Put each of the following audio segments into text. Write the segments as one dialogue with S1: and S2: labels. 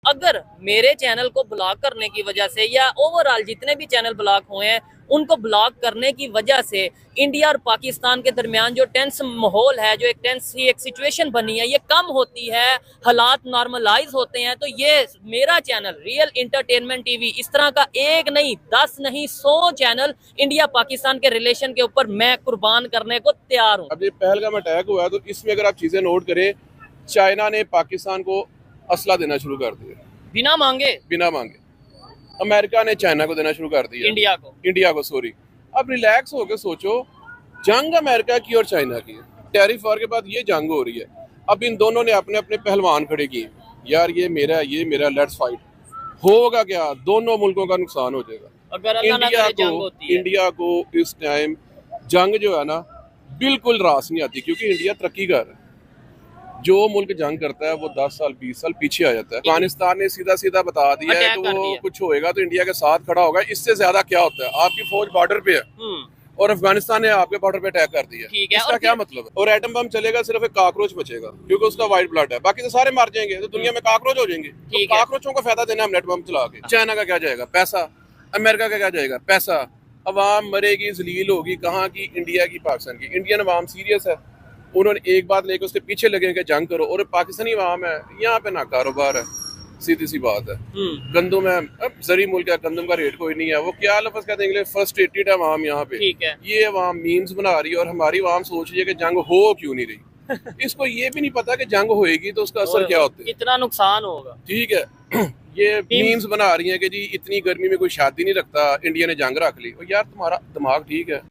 S1: अगर मेरे चैनल को ब्लॉक करने की वजह से या ओवरऑल जितने भी चैनल ब्लॉक हुए हैं उनको ब्लॉक करने की वजह से इंडिया और पाकिस्तान के दरमियान जो टेंस माहौल है, जो एक टेंस एक सिचुएशन बनी है, ये कम होती है, हालात नॉर्मलाइज होते हैं, तो ये मेरा चैनल रियल इंटरटेनमेंट टीवी इस तरह का एक नहीं 10 नहीं 100 चैनल इंडिया पाकिस्तान के रिलेशन के ऊपर मैं कुर्बान करने को तैयार हूँ।
S2: अब ये पहलगाम अटैक हुआ है तो इसमें अगर आप चीजें नोट करें, चाइना ने पाकिस्तान को असला देना शुरू कर दिया
S1: बिना मांगे।
S2: अमेरिका ने चाइना को देना शुरू कर दिया, इंडिया को सॉरी। अब रिलैक्स होकर सोचो, जंग अमेरिका की और चाइना की, टैरिफ वॉर के बाद ये जंग हो रही है। अब इन दोनों ने अपने अपने पहलवान खड़े किए, यार ये मेरा लेट्स फाइट। होगा क्या? दोनों मुल्कों का नुकसान हो जाएगा।
S1: अगर
S2: इंडिया को इस टाइम जंग जो है ना बिल्कुल रास नहीं आती, क्योंकि इंडिया तरक्की कर रहा है। जो मुल्क जंग करता है वो 10 साल 20 साल पीछे आ जाता है। अफगानिस्तान ने सीधा सीधा बता दिया है कि वो कुछ होएगा तो इंडिया के साथ खड़ा होगा। इससे ज्यादा क्या होता है? आपकी फौज बॉर्डर पे है और अफगानिस्तान ने आपके बॉर्डर पे अटैक कर दिया, इसका क्या मतलब है? और एटम बम चलेगा, सिर्फ एक काकरोच बचेगा क्योंकि उसका व्हाइट ब्लड है, बाकी तो सारे मार जाएंगे, तो दुनिया में काकरोच हो जाएंगे। तो काकरोचों को फायदा देना हम नेट बम चला के। चाइना का क्या जाएगा? पैसा। अमेरिका का क्या जाएगा? पैसा। अवाम मरेगी, जलील होगी। कहाँ की? इंडिया की, पाकिस्तान की। इंडियन अवाम सीरियस है, उन्होंने एक बात लेके उसके पीछे लगे कि जंग करो। और पाकिस्तानी अवाम है, यहाँ पे ना कारोबार है, सीधी सी बात है। गंदम है, अब जरी मुल्क है, गंदम का रेट कोई नहीं है। वो क्या लफ्ज कहते हैं इंग्लिश, फ्रस्ट्रेटेड है अवाम यहाँ पे। ये अवाम मीम्स बना रही है और हमारी अवाम सोच रही है कि जंग हो क्यों नहीं रही। इसको ये भी नहीं पता कि जंग होएगी तो उसका असर क्या होता है,
S1: कितना नुकसान होगा।
S2: ठीक है। ये मीम्स बना रही है कि जी इतनी गर्मी में कोई शादी नहीं रखता, इंडिया ने जंग रख ली। और यार तुम्हारा दिमाग ठीक है?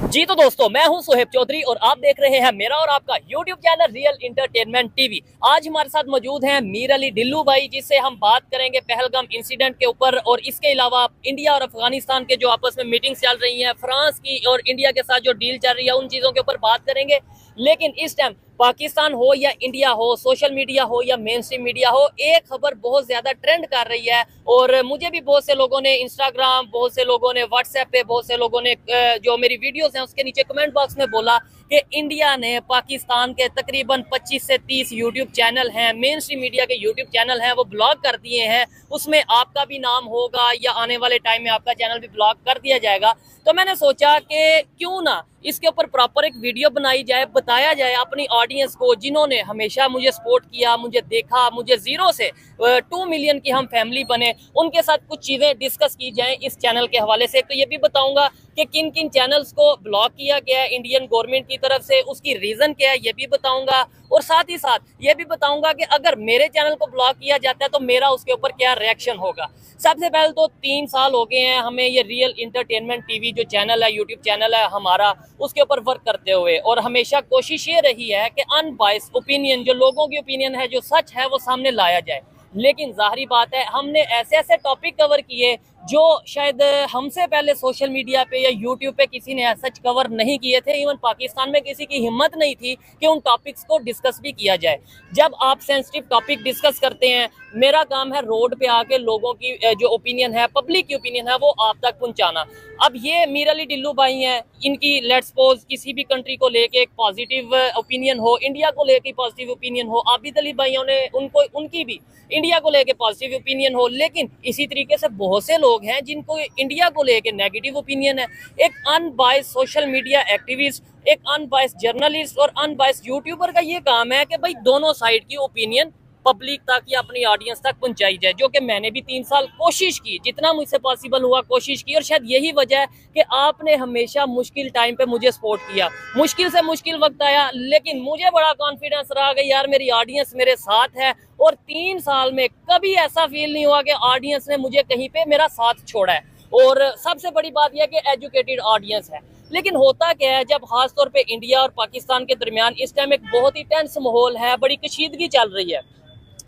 S1: जी तो दोस्तों, मैं हूं सुहेब चौधरी और आप देख रहे हैं मेरा और आपका YouTube channel real entertainment TV. आज हमारे साथ मौजूद हैं मीर अली ढिल्लू भाई, जिससे हम बात करेंगे पहलगाम इंसिडेंट के ऊपर और इसके अलावा इंडिया और अफगानिस्तान के जो आपस में मीटिंग्स चल रही हैं, फ्रांस की और इंडिया के साथ जो डील चल रही है, उन चीज़ों के ऊपर बात करेंगे। लेकिन इस टाइम पाकिस्तान हो या इंडिया हो, सोशल मीडिया हो या मेन स्ट्रीम मीडिया हो, एक खबर बहुत ज्यादा ट्रेंड कर रही है। और मुझे भी बहुत से लोगों ने इंस्टाग्राम, बहुत से लोगों ने व्हाट्सएप पे, बहुत से लोगों ने जो मेरी वीडियोस हैं उसके नीचे कमेंट बॉक्स में बोला कि इंडिया ने पाकिस्तान के तकरीबन 25 से 30 यूट्यूब चैनल हैं, मेन स्ट्रीम मीडिया के यूट्यूब चैनल हैं, वो ब्लॉक कर दिए हैं। उसमें आपका भी नाम होगा या आने वाले टाइम में आपका चैनल भी ब्लॉक कर दिया जाएगा। तो मैंने सोचा कि क्यों ना इसके ऊपर प्रॉपर एक वीडियो बनाई जाए, बताया जाए अपनी ऑडियंस को, जिन्होंने हमेशा मुझे सपोर्ट किया, मुझे देखा, मुझे 0 से 2 मिलियन की हम फैमिली बने, उनके साथ कुछ चीज़ें डिस्कस की जाएं इस चैनल के हवाले से। तो ये भी बताऊंगा कि किन किन चैनल्स को ब्लॉक किया गया है इंडियन गवर्नमेंट की तरफ से, उसकी रीज़न क्या है ये भी बताऊंगा। और साथ ही साथ ये भी बताऊंगा कि अगर मेरे चैनल को ब्लॉक किया जाता है तो मेरा उसके ऊपर क्या रिएक्शन होगा। सबसे पहले तो 3 साल हो गए हैं हमें ये रियल इंटरटेनमेंट टीवी जो चैनल है, यूट्यूब चैनल है हमारा, उसके ऊपर वर्क करते हुए, और हमेशा कोशिश ये रही है कि अनबायस्ड ओपिनियन, जो लोगों की ओपिनियन है, जो सच है, वो सामने लाया जाए। लेकिन जाहिर बात है हमने ऐसे ऐसे टॉपिक कवर किए जो शायद हमसे पहले सोशल मीडिया पे या यूट्यूब पे किसी ने सच कवर नहीं किए थे। इवन पाकिस्तान में किसी की हिम्मत नहीं थी कि उन टॉपिक्स को डिस्कस भी किया जाए। जब आप सेंसिटिव टॉपिक डिस्कस करते हैं, मेरा काम है रोड पे आके लोगों की जो ओपिनियन है, पब्लिक की ओपिनियन है, वो आप तक पहुंचाना। अब ये मीर अली ढिल्लू भाई हैं, इनकी लेट्स सपोज किसी भी कंट्री को लेके एक पॉजिटिव ओपिनियन हो, इंडिया को लेके पॉजिटिव ओपिनियन हो, आबिद अली भाइयों ने उनकी भी इंडिया को लेके पॉजिटिव ओपिनियन हो। लेकिन इसी तरीके से बहुत से लोग हैं जिनको इंडिया को लेके नेगेटिव ओपिनियन है। एक अनबायस्ड सोशल मीडिया एक्टिविस्ट, एक अनबायस्ड जर्नलिस्ट और अनबायस्ड यूट्यूबर का ये काम है कि भाई दोनों साइड की ओपिनियन पब्लिक तक या अपनी ऑडियंस तक पहुंचाई जाए, जो कि मैंने भी 3 साल कोशिश की, जितना मुझसे पॉसिबल हुआ कोशिश की। और शायद यही वजह है कि आपने हमेशा मुश्किल टाइम पे मुझे सपोर्ट किया। मुश्किल से मुश्किल वक्त आया, लेकिन मुझे बड़ा कॉन्फिडेंस रहा कि यार मेरी ऑडियंस मेरे साथ है। और 3 साल में कभी ऐसा फील नहीं हुआ कि ऑडियंस ने मुझे कहीं पे मेरा साथ छोड़ा है। और सबसे बड़ी बात यह कि एजुकेटेड ऑडियंस है। लेकिन होता क्या है, जब खासतौर पे इंडिया और पाकिस्तान के दरमियान इस टाइम एक बहुत ही टेंस माहौल है, बड़ी कशीदगी चल रही है,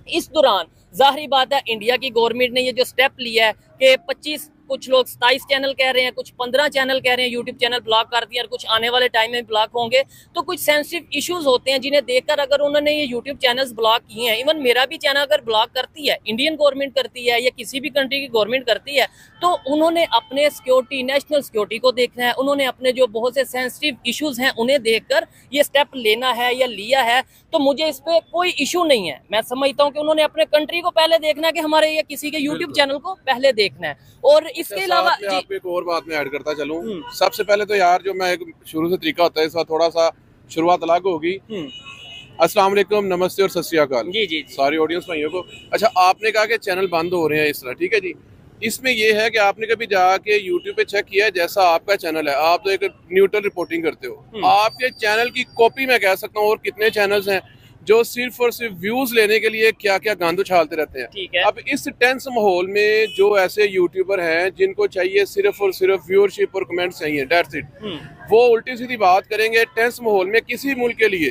S1: इस दौरान जाहिर बात है इंडिया की गवर्नमेंट ने ये जो स्टेप लिया है कि 25 कुछ लोग 27 चैनल कह रहे हैं, कुछ 15 चैनल कह रहे हैं यूट्यूब चैनल ब्लॉक कर दिए और कुछ आने वाले टाइम में ब्लॉक होंगे। तो कुछ सेंसिटिव इश्यूज होते हैं जिन्हें देखकर अगर उन्होंने ये यूट्यूब चैनल्स ब्लॉक किए हैं, इवन मेरा भी चैनल अगर ब्लॉक करती है, इंडियन गवर्नमेंट करती है या किसी भी कंट्री की गवर्नमेंट करती है, तो उन्होंने अपने सिक्योरिटी, नेशनल सिक्योरिटी को देखना है, उन्होंने अपने जो बहुत से सेंसिटिव इश्यूज हैं उन्हें देखकर ये स्टेप लेना है या लिया है। तो मुझे इस पे कोई इशू नहीं है। मैं समझता हूँ कि उन्होंने अपने कंट्री को पहले देखना है कि हमारे या किसी के यूट्यूब चैनल को पहले देखना है। और इसके अलावा
S2: आपको एक और बात में ऐड करता चलूं, सबसे पहले तो यार जो मैं शुरू से तरीका होता है इस बार थोड़ा सा शुरुआत अलग होगी। अस्सलाम वालेकुम, नमस्ते और सत श्री अकाल
S1: जी
S2: सारी ऑडियंस भाइयों को। अच्छा, आपने कहा कि चैनल बंद हो रहे हैं इस तरह, ठीक है जी। इसमें यह है कि आपने कभी जाके यूट्यूब पे चेक किया है, जैसा आपका चैनल है, आप तो एक न्यूट्रल रिपोर्टिंग करते हो, आपके चैनल की कॉपी मैं कह सकता हूँ और कितने चैनल्स हैं जो सिर्फ और सिर्फ व्यूज लेने के लिए क्या क्या गांद उछालते रहते हैं।
S1: ठीक है।
S2: अब इस टेंस माहौल में जो ऐसे यूट्यूबर हैं जिनको चाहिए सिर्फ और सिर्फ व्यूअरशिप और कमेंट्स चाहिए, दैट्स इट, वो उल्टी सीधी बात करेंगे टेंस माहौल में किसी मुल्क के लिए,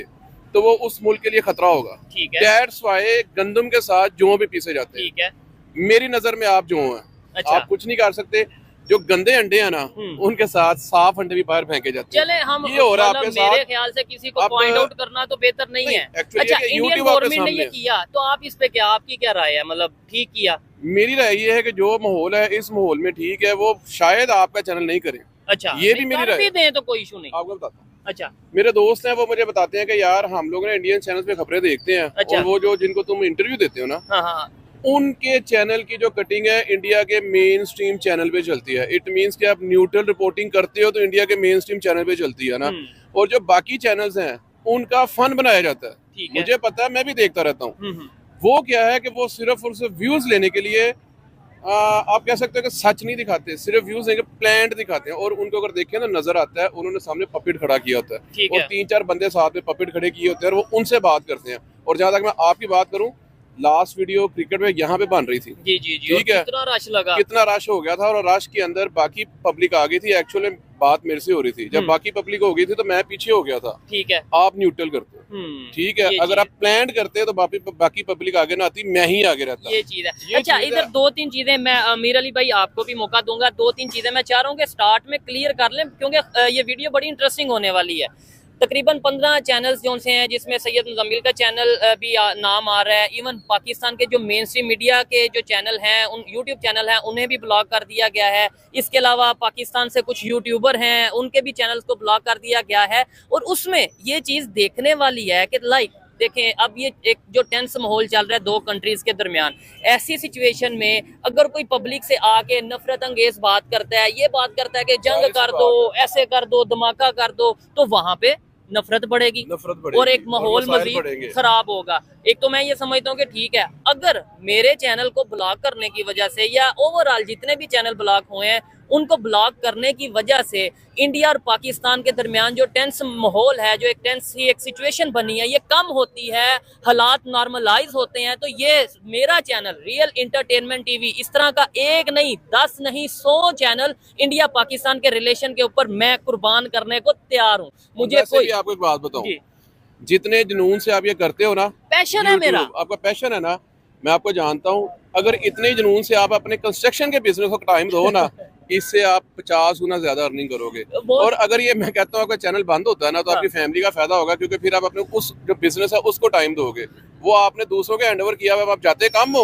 S2: तो वो उस मुल्क के लिए खतरा होगा।
S1: ठीक है।
S2: दैट्स व्हाई गंदम के साथ जौ भी पीसे जाते हैं।
S1: ठीक है।
S2: मेरी नजर में आप जौ हैं।
S1: अच्छा।
S2: आप कुछ नहीं कर सकते। जो गंदे अंडे हैं ना, उनके साथ साफ अंडे भी बाहर फेंके जाते हैं।
S1: चले हम
S2: ये हो रहा है आपके
S1: मेरे
S2: साथ।
S1: ख्याल से किसी को पॉइंट आउट करना तो बेहतर नहीं है। अच्छा, इंडियन गवर्नमेंट ने ये किया तो आप इस पे क्या, आपकी क्या राय है? मतलब ठीक किया?
S2: मेरी राय ये है कि जो माहौल है इस माहौल में ठीक है, वो शायद आपका चैनल नहीं करे।
S1: अच्छा,
S2: ये भी मेरी राय
S1: दें तो कोई इशू नहीं।
S2: आपको बताता हूँ।
S1: अच्छा।
S2: मेरे दोस्त हैं, वो मुझे बताते हैं कि यार हम लोग ना इंडियन चैनल पे खबरें देखते हैं।
S1: अच्छा।
S2: और वो जो जिनको तुम इंटरव्यू देते हो ना,
S1: हाँ,
S2: उनके चैनल की जो कटिंग है इंडिया के मेन स्ट्रीम चैनल पे चलती है। इट मींस कि आप न्यूट्रल रिपोर्टिंग करते हो तो इंडिया के मेन स्ट्रीम चैनल पे चलती है ना। और जो बाकी चैनल्स हैं उनका फन बनाया जाता है।
S1: ठीक है।
S2: मुझे पता है, मैं भी देखता रहता हूँ। वो क्या है कि वो सिर्फ और सिर्फ व्यूज लेने के लिए आप कह सकते हो कि सच नहीं दिखाते, सिर्फ व्यूज लेके प्लान्ड दिखाते हैं। और उनको अगर देखें तो नजर आता है उन्होंने सामने पपेट खड़ा किया होता है और 3-4 बंदे साथ में पपेट खड़े किए होते हैं और वो उनसे बात करते हैं। और जहां तक मैं आपकी बात करूं, लास्ट वीडियो क्रिकेट में यहाँ पे बन रही थी।
S1: जी, ठीक है। कितना रश लगा,
S2: कितना रश हो गया था। और रश के अंदर बाकी पब्लिक आ गई थी। एक्चुअली बात मेरे से हो रही थी, जब बाकी पब्लिक हो गई थी तो मैं पीछे हो गया था।
S1: ठीक है।
S2: आप न्यूट्रल करते हो, ठीक है। अगर आप प्लान करते तो बाकी पब्लिक आगे ना आती, मैं ही आगे रहता।
S1: ये चीज है। अच्छा, इधर 2-3 चीजें मैं अमीर अली भाई आपको भी मौका दूंगा। 2-3 चीजें मैं चाह रहा हूँ कि स्टार्ट में क्लियर कर लें, क्योंकि ये वीडियो बड़ी इंटरेस्टिंग होने वाली है। तकरीबन 15 चैनल्स जो से हैं, जिसमें सैयद मुजम्मिल का चैनल भी नाम आ रहा है। इवन पाकिस्तान के जो मेन स्ट्रीम मीडिया के जो चैनल हैं, उन यूट्यूब चैनल हैं, उन्हें भी ब्लॉक कर दिया गया है। इसके अलावा पाकिस्तान से कुछ यूट्यूबर हैं, उनके भी चैनल्स को ब्लॉक कर दिया गया है। और उसमें ये चीज़ देखने वाली है कि देखें, अब ये एक जो टेंस माहौल चल रहा है 2 कंट्रीज के दरमियान, ऐसी सिचुएशन में अगर कोई पब्लिक से आके नफरत अंगेज बात करता है, ये बात करता है कि जंग कर दो, ऐसे कर दो, धमाका कर दो, तो वहां पे नफरत बढ़ेगी और एक माहौल मजीद खराब होगा। एक तो मैं ये समझता हूँ कि ठीक है, अगर मेरे चैनल को ब्लॉक करने की वजह से या ओवरऑल जितने भी चैनल ब्लॉक हुए हैं उनको ब्लॉक करने की वजह से इंडिया और पाकिस्तान के दरमियान जो टेंस माहौल है, जो एक टेंस की एक सिचुएशन बनी है, ये कम होती है, हालात नॉर्मलाइज होते हैं। तो ये मेरा चैनल रियल इंटरटेनमेंट टीवी, इस तरह का 1 नहीं 10 नहीं 100 चैनल इंडिया पाकिस्तान के रिलेशन के ऊपर मैं कुर्बान करने को तैयार हूँ। मुझे कोई
S2: आपको एक बात बताऊं, जितने जुनून से आप ये करते हो ना,
S1: पैशन है मेरा, आपका
S2: पैशन है ना, मैं आपको जानता हूँ। अगर इतने जुनून से आप अपने कंस्ट्रक्शन के बिजनेस को टाइम दो ना, इससे आप 50 गुना ज्यादा अर्निंग करोगे। और अगर ये मैं कहता हूँ आपका चैनल बंद होता है ना, तो आपकी फैमिली का फायदा होगा, क्योंकि फिर आप अपने उस जो बिजनेस है उसको टाइम दोगे। वो आपने दूसरों के हैंडओवर किया हुआ, आप जाते काम हो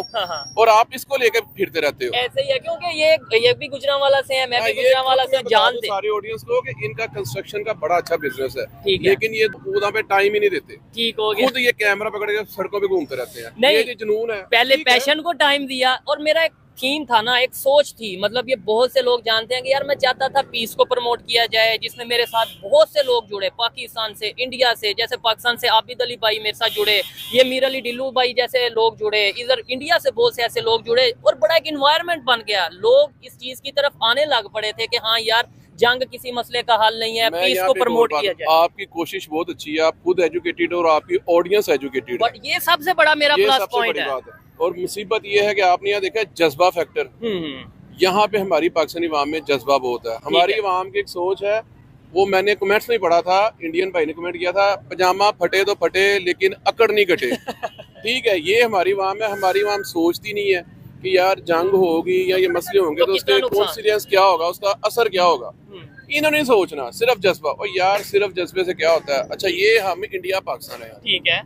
S2: और आप इसको लेकर फिरते रहते हो।
S1: ऐसे ही है, क्योंकि ये भी गुजरांवाला से है, मैं भी गुजरांवाला से, जानते
S2: सारी ऑडियंस को कि इनका कंस्ट्रक्शन का बड़ा अच्छा बिजनेस है, लेकिन ये उधर पे टाइम ही नहीं देते।
S1: ठीक हो गया,
S2: खुद ये कैमरा पकड़ के सड़कों पे घूमते रहते हैं।
S1: नहीं,
S2: ये जुनून है।
S1: पहले पैशन को टाइम दिया। और मेरा एक थीम था ना, एक सोच थी, मतलब ये बहुत से लोग जानते हैं कि यार मैं चाहता था पीस को प्रमोट किया जाए, जिसमें मेरे साथ बहुत से लोग जुड़े, पाकिस्तान से, इंडिया से, जैसे पाकिस्तान से आबिद अली भाई मेरे साथ जुड़े, ये मीर अली डिल्लू भाई जैसे लोग जुड़े, इधर इंडिया से बहुत से ऐसे लोग जुड़े और बड़ा एक इन्वायरमेंट बन गया। लोग इस चीज की तरफ आने लग पड़े थे कि हाँ यार, जंग किसी मसले का हल नहीं है, पीस को प्रमोट किया जाए।
S2: आपकी कोशिश बहुत अच्छी है, आप खुद एजुकेटेड और आपकी ऑडियंस एजुकेटेड है।
S1: ये सबसे बड़ा मेरा प्लस पॉइंट है।
S2: और मुसीबत ये है कि आपने यहाँ देखा जज्बा फैक्टर, यहाँ पे हमारी पाकिस्तानी अवाम में जज्बा बहुत है। हमारी अवाम की एक सोच है, वो मैंने कमेंट्स में पढ़ा था, इंडियन भाई ने कमेंट किया था, पजामा फटे तो फटे लेकिन अकड़ नहीं कटे। ठीक है, ये हमारी अवाम है। हमारी अवाम सोचती नहीं है कि यार जंग होगी या ये मसले होंगे तो उसके कॉन्सिक्वेंस क्या होगा, उसका असर क्या होगा। इन्होंने नहीं सोचना, सिर्फ जज्बा। और यार सिर्फ जज्बे से क्या होता है? अच्छा ये हम इंडिया पाकिस्तान है,
S1: ठीक है,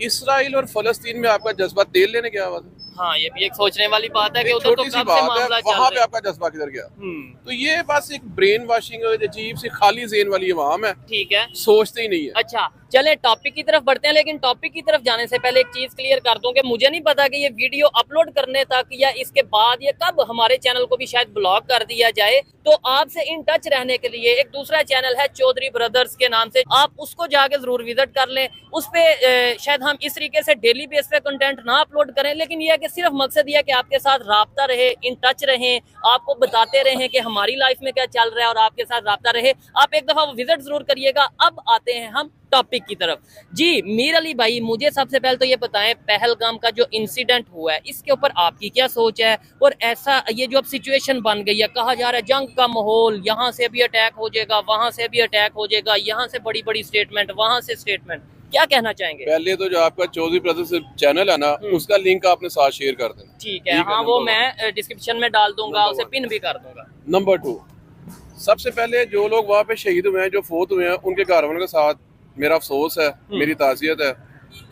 S2: इसराइल और फलस्तीन में आपका जज्बा तेल लेने क्या हुआ?
S1: हाँ ये भी एक सोचने वाली बात है कि उधर तो
S2: छोटी सी
S1: कब से
S2: बात है,
S1: मामला चल
S2: वहां पे
S1: रहा
S2: आपका जज्बा किधर गया?
S1: है।
S2: तो ये बस एक ब्रेन वॉशिंग अजीब सी खाली ज़हन वाली अवाम है,
S1: ठीक है,
S2: सोचते ही नहीं है।
S1: अच्छा चले टॉपिक की तरफ बढ़ते हैं, लेकिन टॉपिक की तरफ जाने से पहले एक चीज क्लियर कर दूं कि मुझे नहीं पता कि ये वीडियो अपलोड करने तक या इसके बाद या कब हमारे चैनल को भी शायद ब्लॉक कर दिया जाए। तो आपसे इन टच रहने के लिए एक दूसरा चैनल है चौधरी ब्रदर्स के नाम से, आप उसको जाके जरूर विजिट कर लें। उस पे शायद हम इस तरीके से डेली बेस पे कंटेंट ना अपलोड करें, लेकिन यह है कि सिर्फ मकसद यह है कि आपके साथ राब्ता रहे, इन टच रहें, आपको बताते रहें कि हमारी लाइफ में क्या चल रहा है और आपके साथ राब्ता रहे। आप एक दफा विजिट जरूर करिएगा। अब आते हैं हम टॉपिक की तरफ। जी मीर अली भाई, मुझे सबसे पहले तो ये बताएं, पहलगाम का जो इंसिडेंट हुआ है इसके ऊपर आपकी क्या सोच है? और ऐसा ये जो अब सिचुएशन बन गई है, कहा जा रहा है जंग का माहौल, यहाँ से भी अटैक हो जाएगा, वहां से भी अटैक हो जाएगा, यहाँ से बड़ी बड़ी स्टेटमेंट, वहां से स्टेटमेंट, क्या कहना चाहेंगे?
S2: पहले तो जो आपका चौधरी ब्रदर्स चैनल है ना, उसका लिंक आपने साथ शेयर कर देना।
S1: ठीक है, हाँ वो मैं डिस्क्रिप्शन में डाल दूंगा, उसे पिन भी कर दूंगा।
S2: नंबर 2, सबसे पहले जो लोग वहाँ पे शहीद हुए हैं, जो फोत हुए हैं, उनके घर वालों के साथ मेरा अफसोस है, मेरी ताज़ियत है।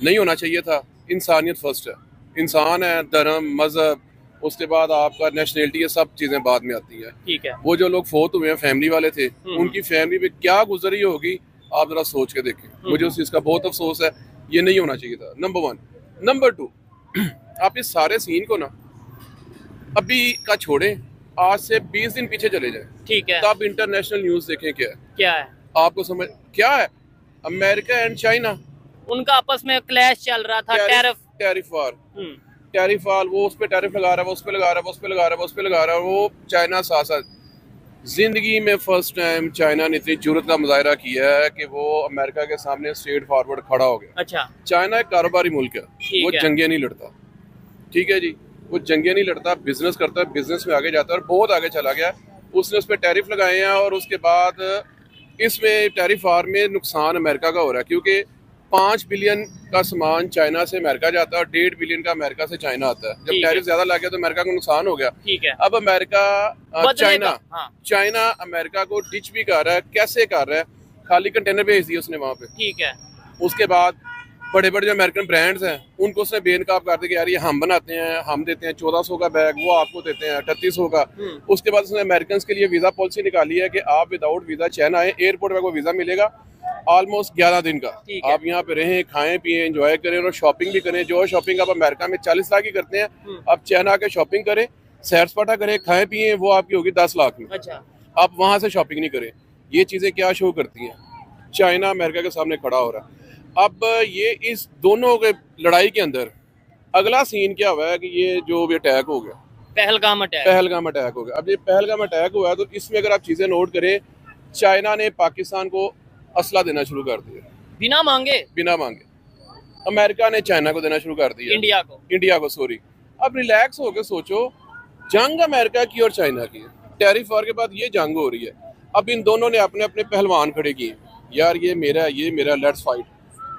S2: नहीं होना चाहिए था। इंसानियत फर्स्ट है, इंसान है, धर्म, मजहब, उसके बाद आपका नेशनलिटी, ये सब चीज़ें बाद में आती हैं।
S1: ठीक है,
S2: वो जो लोग फोत हुए हैं फैमिली वाले थे, उनकी फैमिली पे क्या गुजरी होगी आप जरा सोच के देखें। मुझे उस चीज़ का बहुत अफसोस है, ये नहीं होना चाहिए था, नंबर 1। नंबर 2, आप इस सारे सीन को ना अभी का छोड़ें, आज से 20 दिन पीछे चले जाएं।
S1: ठीक है,
S2: तब इंटरनेशनल न्यूज़ देखें क्या
S1: है
S2: आपको समझ क्या है। अमेरिका एंड चाइना,
S1: उनका आपस में क्लैश चल रहा था,
S2: टैरिफ वार, वो उस पे टैरिफ लगा रहा है, वो उस पे लगा रहा है, वो उस पे लगा रहा है, वो उस पे लगा रहा है, वो चाइना साथ साथ। जिंदगी में फर्स्ट टाइम चाइना ने इतनी जुर्रत का मुजाहिरा किया है कि वो अमेरिका के सामने स्ट्रेट फॉरवर्ड खड़ा हो गया।
S1: अच्छा,
S2: चाइना एक कारोबारी मुल्क है, वो जंगे नहीं लड़ता, ठीक है जी, वो जंगे नहीं लड़ता, बिजनेस करता है, बिजनेस में आगे जाता है और बहुत आगे चला गया। उसने उस पर टैरिफ लगाए हैं और उसके बाद इसमें टैरिफ वार में नुकसान अमेरिका का हो रहा है, क्योंकि 5 बिलियन का सामान चाइना से अमेरिका जाता है और 1.5 बिलियन का अमेरिका से चाइना आता है। जब टैरिफ ज्यादा लग गया तो अमेरिका को नुकसान हो गया।
S1: ठीक है,
S2: अब अमेरिका चाइना
S1: हाँ।
S2: अमेरिका को डिच भी कर रहा है। कैसे कर रहा है? खाली कंटेनर भेज दिए उसने वहां पे।
S1: ठीक है,
S2: उसके बाद बड़े बड़े जो अमेरिकन ब्रांड्स हैं उनको उसने बेनकाब कर दिया कि यार ये हम बनाते हैं, हम देते हैं 1400 का बैग, वो आपको देते हैं 3800 का। उसके बाद उसने अमेरिकन के लिए वीजा पॉलिसी निकाली है कि आप विदाउट वीजा चाइना आए, एयरपोर्ट में आपको वीजा मिलेगा ऑलमोस्ट 11 दिन का। आप यहाँ पे रहें, खाएं पिए, एंजॉय करें और शॉपिंग भी करें। जो शॉपिंग आप अमेरिका में 40 लाख की करते हैं, आप चाइना के शॉपिंग करें, सैर सपाटा करें, खाएं पिए, वो आपकी होगी 10 लाख में।
S1: अच्छा,
S2: आप वहां से शॉपिंग नहीं करें। ये चीजें क्या शो करती हैं? चाइना अमेरिका के सामने खड़ा हो रहा है। अब ये इस दोनों के लड़ाई के अंदर अगला सीन क्या हुआ है कि ये जो भी अटैक हो गया, पहलगाम अटैक हो गया। अब ये पहलगाम अटैक हुआ है तो इसमें अगर आप चीजें नोट करें, चाइना ने पाकिस्तान को असला देना शुरू कर दिया बिना मांगे। अमेरिका ने चाइना को देना शुरू कर दिया, इंडिया को सॉरी। अब रिलैक्स होकर सोचो, जंग अमेरिका की और चाइना की, टैरिफ वार के बाद ये जंग हो रही है। अब इन दोनों ने अपने अपने पहलवान खड़े किए, यार ये मेरा लेट्स फाइट।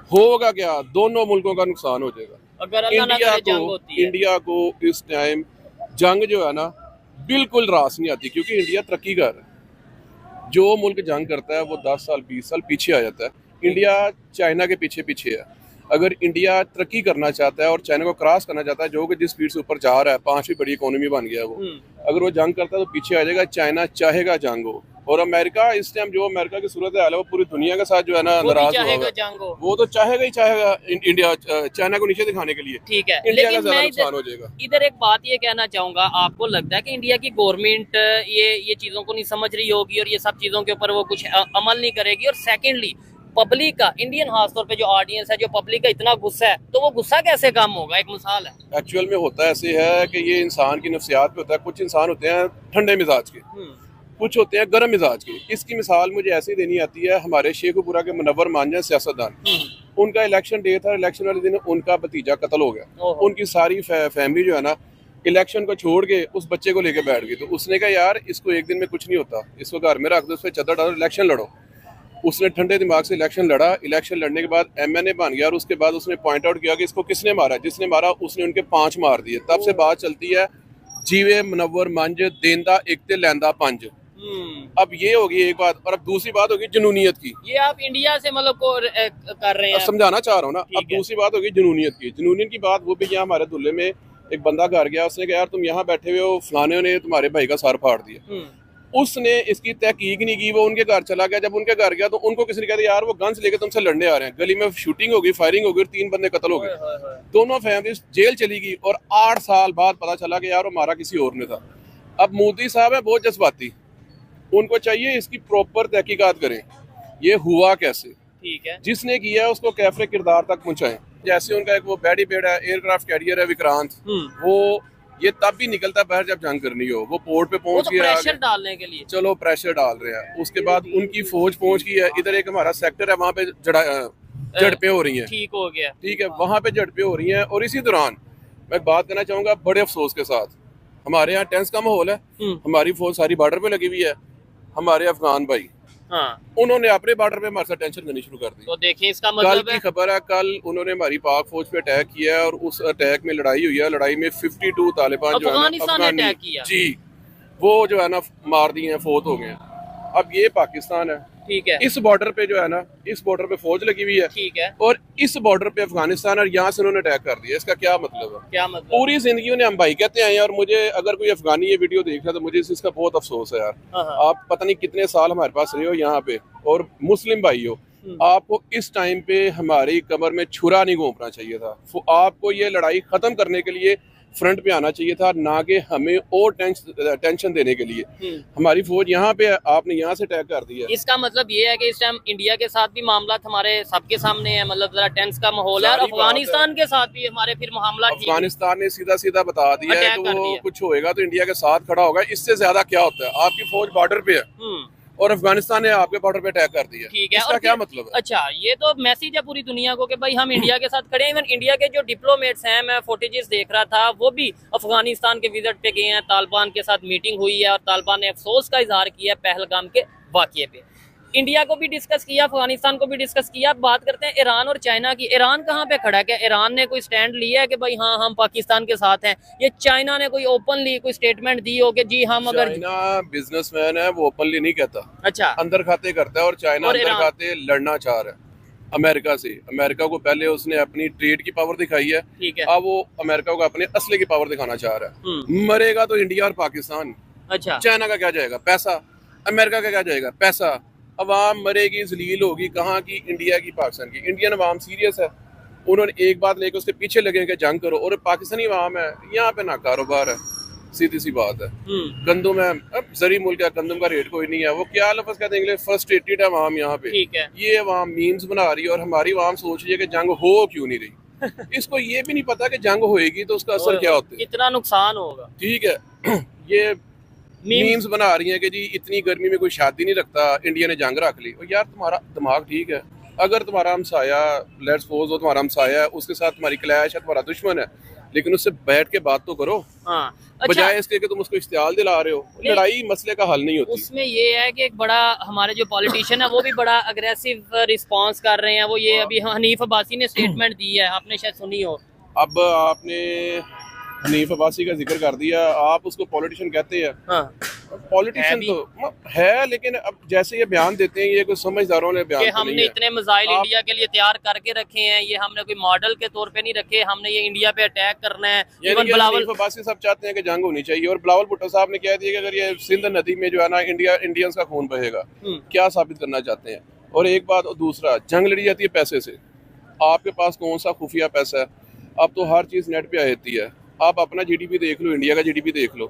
S2: होगा क्या? दोनों मुल्कों का नुकसान हो जाएगा।
S1: अगर
S2: इंडिया को इस टाइम जंग जो है ना बिल्कुल रास नहीं आती, क्योंकि इंडिया तरक्की कर रहा है। जो मुल्क जंग करता है वो 10 साल 20 साल पीछे आ जाता है। इंडिया चाइना के पीछे है। अगर इंडिया तरक्की करना चाहता है और चाइना को क्रॉस करना चाहता है, जो कि जिस स्पीड से ऊपर जा रहा है, 5वीं बड़ी इकोनॉमी बन गया है वो, अगर वो जंग करता है तो पीछे आ जाएगा। चाइना चाहेगा जंग हो, और अमेरिका इस टाइम जो अमेरिका की सूरत हाल है वो पूरी दुनिया के साथ जो है ना नाराज होगा। वो तो चाहेगा ही चाहेगा इंडिया चाइना को नीचे दिखाने के लिए।
S1: ठीक है,
S2: इंडिया का ज्यादा नुकसान हो जाएगा।
S1: इधर एक बात ये कहना चाहूंगा, आपको लगता है कि इंडिया की गवर्नमेंट ये चीजों को नहीं समझ रही होगी और ये सब चीजों के ऊपर वो कुछ अमल नहीं करेगी? और सेकेंडली, पब्लिक का, इंडियन खासतौर पे जो ऑडियंस है, जो पब्लिक का इतना गुस्सा है, तो वो गुस्सा कैसे कम होगा? एक मिसाल है।
S2: एक्चुअल में होता ऐसे है कि ये इंसान की नफ्सियात पे होता है। कुछ इंसान होते हैं ठंडे मिजाज के, कुछ होते हैं गर्म मिजाज के। इसकी मिसाल मुझे ऐसे देनी आती है, हमारे शेखुपुरा के मुनव्वर मांझा सियासतदान, उनका इलेक्शन डे था, इलेक्शन वाले दिन उनका भतीजा कत्ल हो गया। उनकी सारी फैमिली जो है ना इलेक्शन को छोड़ के उस बच्चे को लेके बैठ गई। तो उसने कहा यार इसको एक दिन में कुछ नहीं होता, इसको घर में रख दो, उस पर चद्दर डालो, इलेक्शन लड़ो। उसने ठंडे दिमाग से इलेक्शन लड़ा, इलेक्शन लड़ने के बाद MNA बन गया और उसके बाद उसने पॉइंट आउट किया कि इसको किसने मारा, जिसने मारा उसने उनके 5 मार दिए। तब से बात चलती है जीवे मनवर मंज देंदा एक ते लैंदा पंज। अब ये होगी एक बात, और अब दूसरी बात होगी जुनूनियत की।
S1: ये आप इंडिया से मतलब को कर रहे हैं,
S2: समझाना चाह रहा हूँ ना। अब
S1: ठीक है।
S2: दूसरी बात होगी जुनूनियत की। जुनूनियत की बात वो भी यहाँ हमारे दुल्ले में एक बंदा घर गया, उसने कहा यार तुम यहाँ बैठे हुए हो, फलाने ने तुम्हारे भाई का सर फाड़ दिया। उसने इसकी तहकीक नहीं की, वो उनके घर चला गया। जब उनके घर गया तो उनको किसी ने कहा यार वो गन्स लेके तुमसे लड़ने आ रहे हैं। गली में शूटिंग होगी, फायरिंग होगी, 3 बंदे कत्ल हो गए। दोनों फैमिलीज जेल चली गई और 8 साल बाद पता चला कि यार वो मारा किसी और ने था। अब मोदी साहब है बहुत जज्बाती, उनको चाहिए इसकी प्रॉपर तहकीकात करें, ये हुआ कैसे,
S1: ठीक है,
S2: जिसने किया है उसको कैफरे किरदार तक पहुंचाएं। जैसे उनका एक वो बैडी बेड है, एयरक्राफ्ट कैरियर है विक्रांत, वो ये तब भी निकलता है बाहर जब जंग करनी हो। वो पोर्ट पे पहुंच गया,
S1: प्रेशर डालने के लिए,
S2: चलो प्रेशर डाल रहे हैं। उसके बाद उनकी फौज पहुंच गई है, इधर एक हमारा सेक्टर है, वहां पे झड़पें हो रही हैं।
S1: ठीक हो गया,
S2: ठीक है, वहां पे झड़पें हो रही हैं। और इसी दौरान मैं बात करना चाहूंगा बड़े अफसोस के साथ, हमारे यहाँ टेंस का माहौल है, हमारी फौज सारी बॉर्डर पे लगी हुई है। हमारे अफगान भाई, उन्होंने अपने बॉर्डर पे हमारे साथ टेंशन करनी शुरू कर दी।
S1: तो देखिए इसका
S2: कल
S1: मतलब
S2: की खबर है, कल उन्होंने हमारी पाक फौज पे अटैक किया है और उस अटैक में लड़ाई हुई है। लड़ाई में 52 तालिबान जो है ना
S1: अफगानी
S2: जी, वो जो है ना मार दिए हैं, फौत हो गए हैं। अब ये पाकिस्तान है,
S1: ठीक है,
S2: इस बॉर्डर पे जो है ना, इस बॉर्डर पे फौज लगी हुई है,
S1: ठीक है,
S2: और इस बॉर्डर पे अफगानिस्तान, और यहाँ से उन्होंने अटैक कर दिया। इसका क्या मतलब है?
S1: क्या मतलब?
S2: पूरी जिंदगी उन्हें हम भाई कहते हैं यार। मुझे अगर कोई अफगानी ये वीडियो देख रहा है तो मुझे इसका बहुत अफसोस है यार। आप पता नहीं कितने साल हमारे पास रहे हो यहाँ पे और मुस्लिम भाई हो, आपको इस टाइम पे हमारी कमर में छुरा नहीं घोंपना चाहिए था। आपको ये लड़ाई खत्म करने के लिए फ्रंट पे आना चाहिए था, ना कि हमें और टेंशन देने के लिए। हमारी फौज यहाँ पे है, आपने यहाँ से अटैक कर दिया।
S1: इसका मतलब ये है कि इस टाइम इंडिया के साथ भी मामला हमारे सबके सामने है, मतलब जरा टेंस का माहौल है, और अफगानिस्तान के साथ भी हमारे फिर मामला।
S2: अफगानिस्तान ने सीधा सीधा बता दिया है कि वो कुछ होएगा तो इंडिया के साथ खड़ा होगा। इससे ज्यादा क्या होता है? आपकी फौज बॉर्डर पे है और अफगानिस्तान ने आपके बॉर्डर पे अटैक कर दिया।
S1: ठीक है,
S2: इसका क्या मतलब है?
S1: अच्छा, ये तो मैसेज है पूरी दुनिया को कि भाई हम इंडिया के साथ खड़े हैं। इवन इंडिया के जो डिप्लोमेट्स हैं, मैं फुटेजेस देख रहा था, वो भी अफगानिस्तान के विजिट पे गए हैं। तालिबान के साथ मीटिंग हुई है और तालिबान ने अफसोस का इजहार किया है पहलगाम के वाकये पे। इंडिया को भी डिस्कस किया, अफगानिस्तान को भी डिस्कस किया। बात करते हैं ईरान और चाइना की। ईरान कहाँ पे खड़ा है? क्या ईरान ने कोई स्टैंड लिया है कि भाई हाँ हम पाकिस्तान के साथ हैं? ये चाइना ने कोई ओपनली कोई स्टेटमेंट दी हो कि जी हम अगर
S2: चाइना बिजनेसमैन है, वो ओपनली नहीं कहता।
S1: अच्छा,
S2: अंदर खाते करता है, और चाइना अंदर खाते लड़ना चाह रहा है अमेरिका से। अमेरिका को पहले उसने अपनी ट्रेड की पावर दिखाई है,
S1: ठीक है,
S2: अब वो अमेरिका को अपने असले की पावर दिखाना चाह रहा है। मरेगा तो इंडिया और पाकिस्तान।
S1: अच्छा,
S2: चाइना का क्या जाएगा? पैसा। अमेरिका का क्या जाएगा? पैसा। अवाम मरेगी, जलील होगी। कहाँ की? इंडिया की, पाकिस्तान की। इंडियन अवाम सीरियस है, उन्होंने एक बात लेके उसके पीछे लगे कि जंग करो। और पाकिस्तानी अवाम है, यहाँ पे ना कारोबार है, सीधी सी बात है। गंदम है, अब जरी मुल्क है, गंदम का रेट कोई नहीं है। वो क्या लफ्ज़ कहते हैं, फ्रस्ट्रेटेड है अवाम यहाँ पे।
S1: ठीक है,
S2: ये अवाम मीम्स बना रही है और हमारी अवाम सोच रही है कि जंग हो क्यों नहीं रही। इसको ये भी नहीं पता कि जंग होएगी तो उसका असर क्या होता है,
S1: कितना नुकसान होगा।
S2: ठीक है। ये मीम्स बना रही हैं कि जी इतनी गर्मी में कोई शादी नहीं रखता, इंडिया ने जंग रख ली। और यार तुम्हारा दिमाग ठीक है? अगर तुम्हारा हमसाया, लेट्स सपोज हो तुम्हारा हमसाया है, उसके साथ तुम्हारी क्लैश है, तुम्हारा दुश्मन है, लेकिन उससे बैठ के बात तो करो।
S1: हाँ, अच्छा,
S2: बजाय इसके कि तुम उसको इश्तियाल दिला रहे हो। लड़ाई मसले का हल नहीं होती।
S1: उसमें ये है कि एक बड़ा हमारे जो पॉलिटिशियन है वो भी बड़ा अग्रेसिव रिस्पांस कर रहे हैं। वो ये अभी हनीफ अब्बासी ने स्टेटमेंट दी है, आपने शायद सुनी हो।
S2: अब आपने हनीफ अब्बासी का जिक्र कर दिया, आप उसको पॉलिटिशियन कहते हैं। पॉलिटिशियन तो है, लेकिन अब जैसे ये बयान देते हैं, ये कोई समझदारों ने बयान
S1: कि हमने इतने मिसाइल इंडिया के लिए तैयार करके रखे हैं, ये हमने कोई मॉडल के तौर पे नहीं रखे, हमने ये इंडिया पे अटैक करना है। इवन बिलावल
S2: अब्बासी साहब चाहते हैं कि जंग होनी चाहिए, और बिलावल भुट्टो साहब ने कह दिया कि अगर ये सिंध नदी में जो है ना इंडियंस का खून बहेगा। क्या साबित करना चाहते हैं? और एक बात, और दूसरा, जंग लड़ी जाती है पैसे से। आपके पास कौन सा खुफिया पैसा है? अब तो हर चीज नेट पे आ जाती है। आप अपना जीडीपी देख लो, इंडिया का जीडीपी देख लो।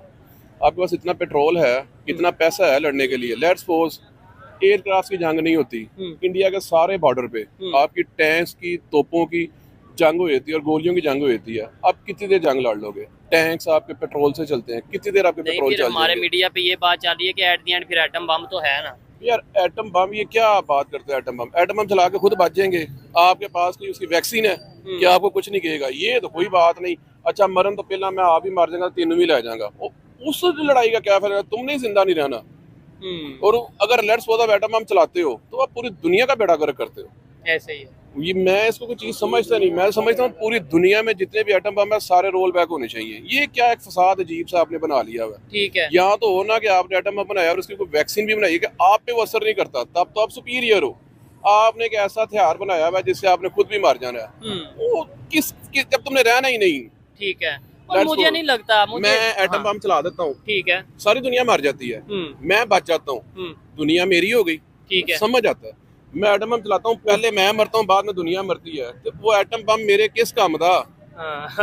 S2: आपके पास इतना पेट्रोल है, इतना पैसा है लड़ने के लिए। लेट्स सपोज एयरक्राफ्ट की जंग नहीं होती, इंडिया के सारे बॉर्डर पे आपकी टैंक्स की, तोपों की जंग हो जाती है और गोलियों की जंग हो जाती है। आप कितनी देर जंग लड़ लोगे? टैंक्स आपके पेट्रोल से चलते हैं, कितनी देर आपके पेट्रोल चलते हैं?
S1: हमारे मीडिया पे ये बात चल रही है कि एट द एंड फिर एटम बम तो है ना।
S2: यार एटम बम, ये क्या बात करते हैं? एटम बम, एटम बम चला के खुद बच जाएंगे। आपके पास कोई उसकी वैक्सीन है कि आपको कुछ नहीं कहेगा? ये तो कोई बात नहीं। अच्छा, मरन तो पहला मैं आप ही मर जाऊंगा, तीनों भी ले जाऊंगा। उस लड़ाई का क्या फायदा? तुमने जिंदा नहीं रहना। और अगर लेट्स सपोज आप एटम बम चलाते हो तो आप पूरी दुनिया का बेड़ा गर्क करते हो।
S1: ऐसे ही है।
S2: ये मैं इसको कोई चीज समझता नहीं, मैं समझता हूँ पूरी दुनिया में जितने भी एटम बम है सारे रोल बैक होने चाहिए। ये क्या एक फसाद अजीब सा आपने बना लिया हुआ है।
S1: ठीक है।
S2: यहाँ तो हो ना कि आपने एटम बम बनाया और उसकी कोई वैक्सीन भी बनाई कि आप पे वो असर नहीं करता, तब तो आप सुपीरियर हो। आपने एक ऐसा हथियार बनाया हुआ है जिससे आपने खुद भी मार जाना है। वो जब तुमने रहना ही नहीं।
S1: ठीक है। और मुझे नहीं लगता
S2: मैं एटम बम चला देता हूँ, ठीक है, सारी दुनिया मर जाती है, मैं बच जाता हूँ, दुनिया मेरी हो गई।
S1: ठीक है,
S2: समझ आता है। मैं एटम बम चलाता हूँ, पहले मैं मरता हूँ, बाद में दुनिया मरती है, तो वो एटम बम मेरे किस काम था?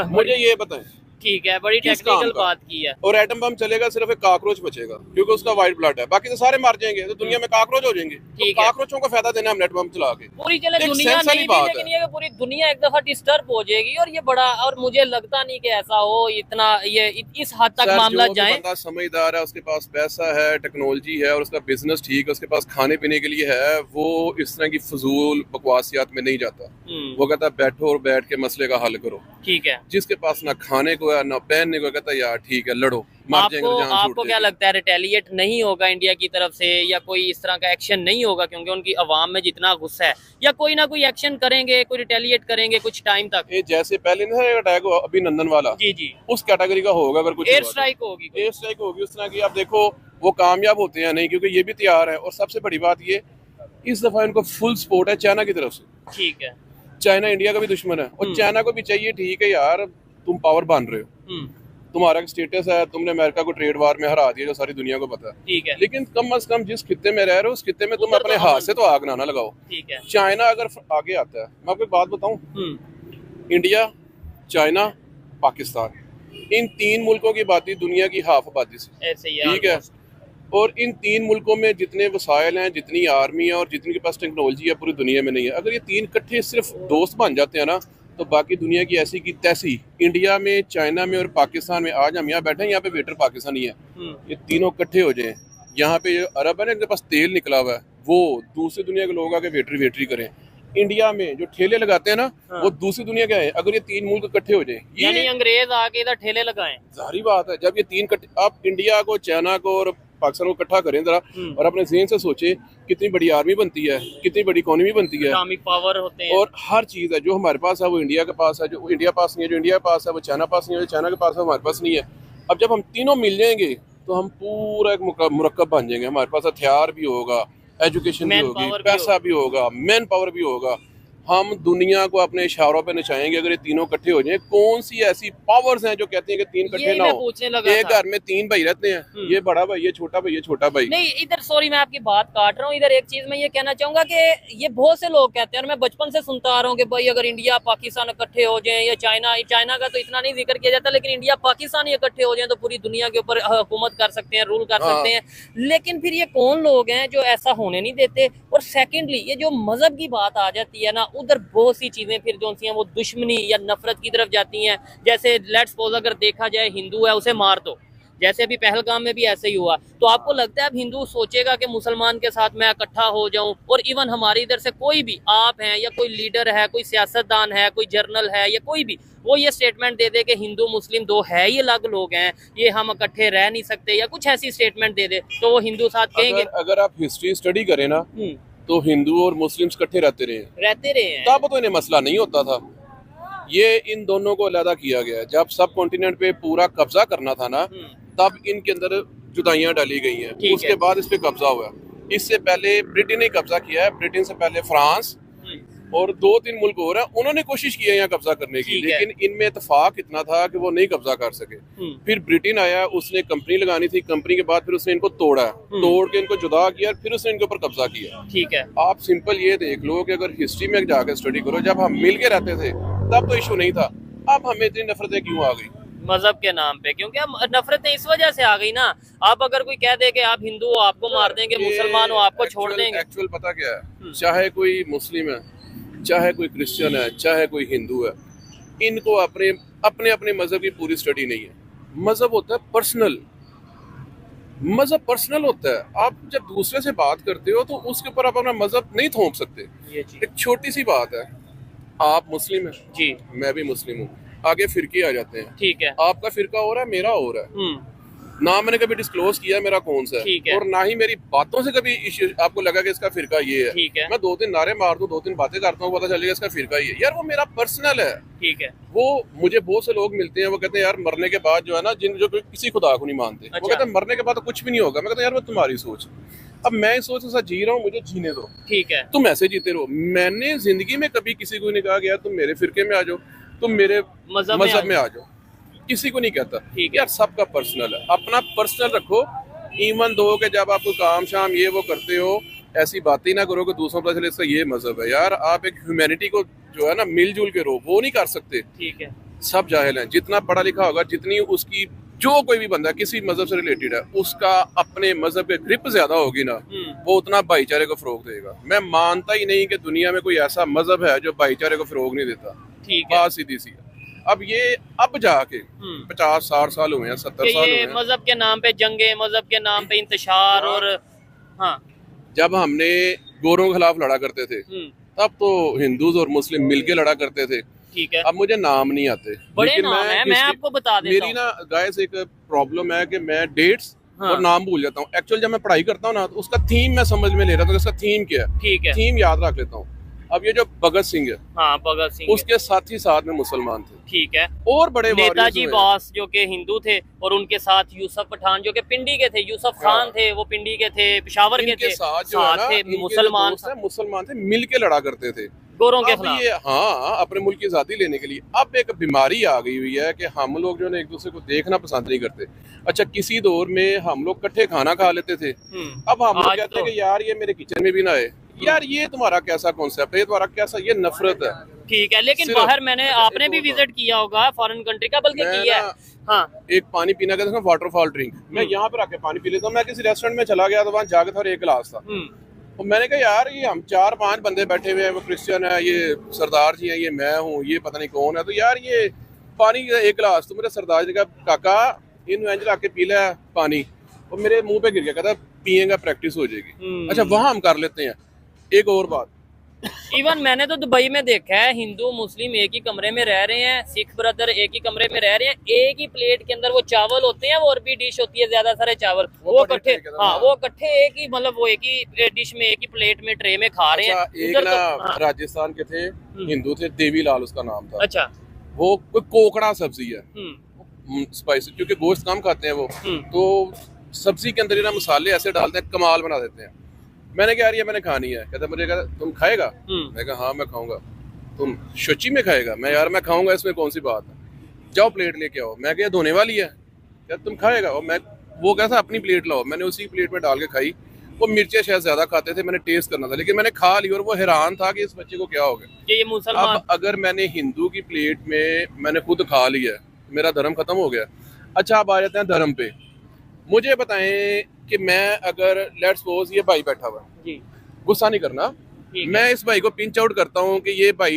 S2: मुझे ये बताएं।
S1: ठीक है, बड़ी टेक्निकल बात की है।
S2: और एटम बम चलेगा सिर्फ एक काकरोच बचेगा क्योंकि उसका वाइट ब्लड है, बाकी तो सारे मर जाएंगे, तो दुनिया में काकरोच हो जाएंगे। तो काकरोचों को फायदा देना हम एटम बम चला के
S1: पूरी चले दुनिया नहीं भी, लेकिन ये पूरी दुनिया एक दफा डिस्टर्ब हो जाएगी और ये बड़ा, और मुझे लगता नहीं कि ऐसा हो इतना ये इस हद तक मामला जाए।
S2: बंदा समझदार है, उसके पास पैसा है, टेक्नोलॉजी है और उसका बिजनेस ठीक है, उसके पास खाने पीने के लिए है, वो इस तरह की फजूल बकवासियात में नहीं जाता। वो कहता है बैठो और बैठ के मसले का हल करो।
S1: ठीक है।
S2: जिसके पास ना खाने को है ना पहनने को, कहता है यार ठीक है लड़ो,
S1: आपको क्या लगता है रिटेलिएट नहीं होगा इंडिया की तरफ से, या कोई इस तरह का एक्शन नहीं होगा क्योंकि उनकी आवाम में जितना गुस्सा है, या कोई ना कोई एक्शन करेंगे, कोई रिटेलिएट करेंगे कुछ टाइम तक?
S2: ये जैसे पहले ना अटैक हुआ अभिनंदन वाला,
S1: जी जी,
S2: उस कैटेगरी का होगा। अगर कुछ
S1: एयर स्ट्राइक होगी,
S2: एयर स्ट्राइक होगी उस तरह की। आप देखो वो कामयाब होते हैं नहीं, क्योंकि ये भी तैयार है। और सबसे बड़ी बात ये, इस दफा इनको फुल सपोर्ट है चाइना की तरफ से।
S1: ठीक है।
S2: चाइना इंडिया का भी दुश्मन है और चाइना को भी चाहिए ठीक है यार तुम पावर बन रहे हो, तुम्हारा स्टेटस है, तुमने अमेरिका को ट्रेड वार में हरा दिया जो सारी दुनिया को पता है।
S1: ठीक है।
S2: लेकिन कम से कम जिस खित्ते में रह रहे हो उस खित्ते में तुम अपने हाथ से तो आग ना लगाओ।
S1: ठीक है।
S2: चाइना अगर आगे आता है, मैं आपको एक बात बताऊं, इंडिया, चाइना, पाकिस्तान, इन तीन मुल्कों की आबादी दुनिया की हाफ आबादी से, ठीक है। और इन तीन मुल्कों में जितने वसाइल हैं, जितनी आर्मी है और जितनी के पास टेक्नोलॉजी है पूरी दुनिया में नहीं है। अगर ये तीन इकट्ठे सिर्फ दोस्त बन जाते हैं ना, तो बाकी दुनिया की ऐसी की तैसी, इंडिया में, चाइना में और पाकिस्तान में, आज हम यहाँ बैठे हैं, यहाँ पे वेटर पाकिस्तानी है, ये तीनों इकट्ठे हो जाएं, यहाँ पे ये अरब है ना इनके पास तेल निकला हुआ है, वो दूसरी दुनिया के लोग आके वेटरी करें। इंडिया में जो ठेले लगाते हैं ना, वो दूसरी दुनिया के हैं। अगर ये तीन मुल्क इकट्ठे हो जाए,
S1: यानी अंग्रेज आके इधर ठेले लगाएं,
S2: जाहिर बात है जब ये तीन आप इंडिया को, चाइना को और पाकिस्तान को इकट्ठा करें जरा, और अपने ज़हन से सोचे कितनी बड़ी आर्मी बनती है, कितनी बड़ी इकोनॉमी बनती है,
S1: इस्लामिक पावर होते हैं,
S2: और हर चीज़ है जो हमारे पास है वो इंडिया के पास है, जो इंडिया पास नहीं है, जो इंडिया के पास है वो चाइना पास नहीं है, जो चाइना के पास है हमारे पास नहीं है। अब जब हम तीनों मिल जाएंगे तो हम पूरा एक मुरक्कब बन जाएंगे। हमारे पास हथियार भी होगा, एजुकेशन भी होगी, पैसा भी होगा, मैन पावर भी होगा। हम दुनिया को अपने इशारों पे नचाएंगे अगर ये तीनों इकट्ठे हो जाएं। कौन सी ऐसी पावर्स हैं जो कहती हैं कि तीन इकट्ठे ना हो? एक घर में तीन भाई रहते हैं, ये बड़ा भाई, ये छोटा भाई, ये छोटा भाई।
S1: नहीं इधर, सॉरी मैं आपकी बात काट रहा हूँ, इधर एक चीज मैं ये कहना चाहूंगा कि ये बहुत से लोग कहते हैं और मैं बचपन से सुनता आ रहा हूँ कि भाई अगर इंडिया पाकिस्तान इकट्ठे हो जाए, या चाइना का तो इतना नहीं जिक्र किया जाता, लेकिन इंडिया पाकिस्तान इकट्ठे हो जाए तो पूरी दुनिया के ऊपर हुकूमत कर सकते हैं, रूल कर सकते हैं। लेकिन फिर ये कौन लोग हैं जो ऐसा होने नहीं देते? और सेकेंडली ये जो मजहब की बात आ जाती है ना, उधर बहुत सी चीजें फिर जो सी हैं वो दुश्मनी या नफरत की तरफ जाती हैं। जैसे लेट्स सपोज अगर देखा जाए हिंदू है उसे मार दो, जैसे अभी पहलगाम में भी ऐसे ही हुआ, तो आपको लगता है अब हिंदू सोचेगा कि मुसलमान के साथ मैं इकट्ठा हो जाऊं? और इवन हमारी इधर से कोई भी, आप हैं या कोई लीडर है, कोई सियासतदान है, कोई जर्नल है या कोई भी, वो ये स्टेटमेंट दे दे कि हिंदू मुस्लिम दो है ही अलग लोग हैं, ये हम इकट्ठे रह नहीं सकते, या कुछ ऐसी स्टेटमेंट दे दे, तो वो हिंदू साथ कहेंगे।
S2: अगर आप हिस्ट्री स्टडी करें ना, तो हिंदू और मुस्लिम इकट्ठे रहते रहे हैं, तब तो इन्हें मसला नहीं होता था। ये इन दोनों को अलग किया गया। जब सब कॉन्टिनेंट पे पूरा कब्जा करना था ना, तब इनके अंदर जुदाइयां डाली गई हैं। उसके बाद इस पे कब्जा हुआ। इससे पहले ब्रिटेन ने कब्जा किया है, ब्रिटेन से पहले फ्रांस और 2-3 मुल्क हो रहे हैं, उन्होंने कोशिश की है यहाँ कब्जा करने की, लेकिन इनमें इत्तेफाक इतना था कि वो नहीं कब्जा कर सके। फिर ब्रिटेन आया, उसने कंपनी लगानी थी, कंपनी के बाद फिर उसने इनको तोड़ा, तोड़ के इनको जुदा किया, फिर उसने इनके ऊपर कब्जा किया।
S1: ठीक है।
S2: आप सिंपल ये देख लो कि अगर हिस्ट्री में जाकर स्टडी करो, जब हम मिल के रहते थे तब तो इशू नहीं था, अब हमें इतनी नफरतें क्यों आ गई
S1: मजहब के नाम पे? क्योंकि अब नफरतें इस वजह से आ गई ना, आप अगर कोई कह दे कि आप हिंदू हो आपको मार देंगे, मुसलमान हो आपको छोड़ देंगे।
S2: एक्चुअल पता क्या है, चाहे कोई मुस्लिम है, चाहे कोई क्रिश्चियन है, चाहे कोई हिंदू है, इनको अपने अपने मजहब की पूरी स्टडी नहीं है। मजहब होता है पर्सनल, मजहब पर्सनल होता है। आप जब दूसरे से बात करते हो तो उसके ऊपर आप अपना मजहब नहीं थोप सकते। एक छोटी सी बात है, आप मुस्लिम हैं जी, मैं भी मुस्लिम हूँ, आगे फिरके आ जाते हैं। ठीक है, आपका फिरका हो रहा है, मेरा हो रहा है, ना मैंने कभी डिस्क्लोज किया मेरा कौन सा है, और ना ही मेरी बातों से कभी आपको लगा कि इसका फिरका ये है। मैं 2-3 नारे मार दूं, 2-3 बातें करता हूँ, पता चलेगा इसका फिरका ये है। यार वो मेरा पर्सनल है। ठीक है। वो मुझे बहुत से लोग मिलते हैं, वो कहते हैं यार मरने के बाद जो है ना, जिन जो किसी खुदा को नहीं मानते, वो कहते हैं मरने के बाद तो कुछ भी नहीं होगा। मैं कहता हूँ यार वो तुम्हारी सोच, अब मैं इस सोच के साथ जी रहा हूँ, मुझे जीने दो। ठीक है, तुम ऐसे जीते रहो। मैंने जिंदगी में कभी किसी को नहीं कहा कि यार तुम मेरे फिरके में आ जाओ, तुम मेरे मजहब में आ जाओ, किसी को नहीं कहता। ठीक है यार, सबका पर्सनल है, अपना पर्सनल रखो। ईवन दो कि जब आप कोई काम शाम ये वो करते हो, ऐसी बातें ही ना करो कि दूसरों को चले इसका ये मजहब है। यार आप एक ह्यूमैनिटी को जो है ना मिलजुल के रहो, वो नहीं कर सकते। ठीक है, सब जाहिल हैं। जितना पढ़ा लिखा होगा, जितनी उसकी जो कोई भी बंदा किसी मजहब से रिलेटेड है, उसका अपने मजहब पे ग्रिप ज्यादा होगी ना, वो उतना भाईचारे को फरोग देगा। मैं मानता ही नहीं कि दुनिया में कोई ऐसा मजहब है जो भाईचारे को फरोग नहीं देता। ठीक है, बात सीधी सी है। अब ये अब जाके 50-60 साल हुए हैं, 70 साल हुए हैं,
S1: मजहब के नाम पे जंगे, मजहब के नाम पे इंतशार। और हाँ,
S2: जब हमने गोरों के खिलाफ लड़ा करते थे, तब तो हिंदूज और मुस्लिम मिलके लड़ा करते थे। ठीक है, अब मुझे नाम नहीं आते,
S1: बड़े नाम है, मैं आपको बता देता हूं।
S2: मेरी ना गाइस एक प्रॉब्लम है कि मैं डेट्स और नाम भूल जाता हूँ। एक्चुअल जब मैं पढ़ाई करता हूँ ना, तो उसका थीम मैं समझ में ले रहा था, उसका थीम क्या है। ठीक है, थीम याद रख लेता हूँ। अब ये जो भगत सिंह है, हाँ भगत सिंह, उसके साथ ही साथ में मुसलमान थे। ठीक है, और बड़े
S1: नेताजी बोस जो के हिंदू थे, और उनके साथ यूसुफ पठान जो के पिंडी के थे, यूसुफ खान थे वो पिंडी के थे, पेशावर के थे, साथ थे
S2: मुसलमान थे, मिल के लड़ा करते थे
S1: गोरों के खिलाफ।
S2: हाँ, अपने मुल्क की आजादी लेने के लिए। अब एक बीमारी आ गई हुई है कि हम लोग जो है एक दूसरे को देखना पसंद नहीं करते। अच्छा, किसी दौर में हम लोग इकट्ठे खाना खा लेते थे, अब हम लोग कहते हैं कि यार ये मेरे किचन में भी ना आए। यार ये तुम्हारा कैसा कॉन्सेप्ट है, ये तुम्हारा कैसा, ये नफरत है।
S1: ठीक है, लेकिन बाहर आपने भी विजिट किया होगा फॉरेन कंट्री का, बल्कि किया है। हाँ,
S2: एक पानी पीना का वाटरफॉल ड्रिंक, मैं यहाँ पे आके पानी पी लेता हूँ। मैं किसी रेस्टोरेंट में चला गया तो वहाँ जाके था, एक गिलास था, तो मैंने कहा यार ये हम 4-5 बंदे बैठे हुए हैं, वो क्रिश्चियन है, ये सरदार जी है, ये मैं हूँ, ये पता नहीं कौन है, तो यार ये पानी एक गिलास। तो मेरे सरदार जी का काका इन एंजल आके पी लिया पानी, और मेरे मुंह पे गिर गया, कहता पिएगा प्रैक्टिस हो जाएगी। अच्छा, वहाँ हम कर लेते हैं। एक और बात,
S1: इवन मैंने तो दुबई में देखा है, हिंदू मुस्लिम एक ही कमरे में रह रहे हैं, सिख ब्रदर एक ही कमरे में रह रहे हैं, एक ही प्लेट के अंदर वो चावल होते हैं, वो और भी डिश होती है ज्यादा सारे चावल, वो इकट्ठे, हाँ वो इकट्ठे एक ही, मतलब वो एक ही डिश में, एक ही प्लेट में, ट्रे में खा रहे हैं।
S2: एक ना राजस्थान के थे, हिंदू थे, देवी लाल उसका नाम था।
S1: अच्छा,
S2: वो कोई कोकड़ा सब्जी है, स्पाइसी, क्योंकि गोश्त कम खाते हैं वो, तो सब्जी के अंदर ना मसाले ऐसे डालते हैं, कमाल बना देते हैं। मैंने कहा यार ये मैंने खानी है। कहता मुझे, कहता तुम खाएगा? मैं कहा हाँ मैं खाऊंगा। तुम शुचि में खाएगा? मैं यार मैं खाऊंगा, इसमें कौन सी बात है, जाओ प्लेट लेके आओ। मैं कहा धोने वाली है। क्या तुम खाएगा? और मैं, वो कहता अपनी प्लेट लाओ। मैंने उसी प्लेट में डाल के खाई। वो मिर्चें शायद ज्यादा खाते थे, मैंने टेस्ट करना था, लेकिन मैंने खा ली, और वो हैरान था कि इस बच्चे को क्या हो गया।
S1: ये मुसलमान,
S2: अब अगर मैंने हिंदू की प्लेट में मैंने खुद खा लिया, मेरा धर्म खत्म हो गया। अच्छा, अब आ जाते हैं धर्म पे। मुझे बताएं कि मैं अगर लेट्स सपोज ये भाई बैठा हुआ है, गुस्सा नहीं करना, मैं इस भाई को पिंच आउट करता हूँ कि ये भाई